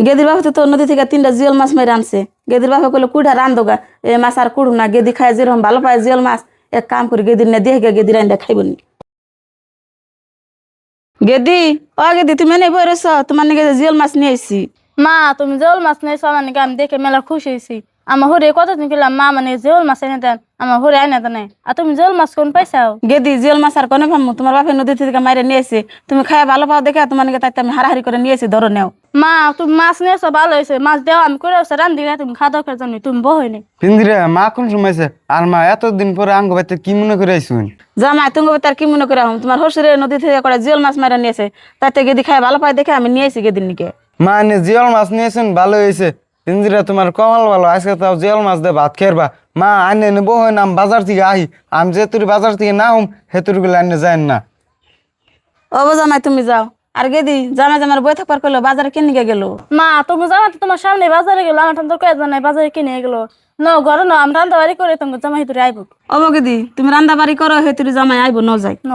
গেদির বাপে তো নদী থেকে 3টা জিওল মাছ মেরে আনছে। গেদির বাপে কইলো কুড়া রান্ধোগা, এ মাছ আর কুড়ুম না, গেদি খায় যেরকম ভালো পায় জিওল মাছ, এক কাম করি গেদির না দিয়ে গেদি রান্দা খাইবনি। গেদি, ও গেদি তুমি নেই বইরেছ, তোমার নাকি জিওল মাছ নিয়ে আইছি। মা তুমি জল মাছ নিয়েছো আমার নাকি, আমি দেখে মেলা খুশি হয়েছি। আমার হরে কতদিন গেলাম মা মানে জল মাছ এনে দেন, আমার হরে আইনা দেন। আর তুমি জল মাছ কোন পাইছাও? গেদি জিওল মাছ আর কোনে পামু, তোমার বাপের নদী থেকে মাইরে নিয়ে আইছে, তুমি খায় ভালো পাও দেখে তোমার নাকি তাইতে আমি হারাহারি করে নিয়েছি, ধরো নেও। মা তুমি মাছ নিয়েছো ভালো হয়েছে, মাছ দেওয়া আমি করে রান্ধি খাই, তুমি খাওয়া দাওয়ার জন্য তুমি বহনি। পিন্দিরে মা কোন সময়ছে আর মা এতদিন পরে আঙ্গ বাইতে কি মনে করে আইসুন? জামাই তুমি তার কি মনে করে তোমার হসুরের নদী থেকে করে জিওল মাছ মারা নিয়েছে, তাইতে গেদি খায় ভালো পায় দেখে আমি নিয়েছি গেদির নিকে। মা এনে জিয়াল মাছ নিয়েছেন ভালো হয়েছে। পিন্দিরে তোমার কমাল ভালো, আজকে তাও জিয়াল মাছ দিয়ে ভাত খেরবা। মা আনে নেবো হয় না, বাজার থেকে আহি, আমি যেতুরি বাজার থেকে না হুম হেতুরি গুলো আনে যায় না। ও জামাই তুমি যাও। আর গেদি জামাই জামার বই থাকবার করলো বাজারে কিনে নিয়ে গেল। মা তুমি জানো তো তোমার সামনে বাজারে গেলো, আমার তো কয়েক নাই বাজারে কিনে গেলো। ন ঘরে ন আমি রান্না বাড়ি করে তোমার জামাই হিতুরে আইব। ও গেদি তুমি রান্না বাড়ি করো, হেতুরি জামাই আইব ন যায়। ন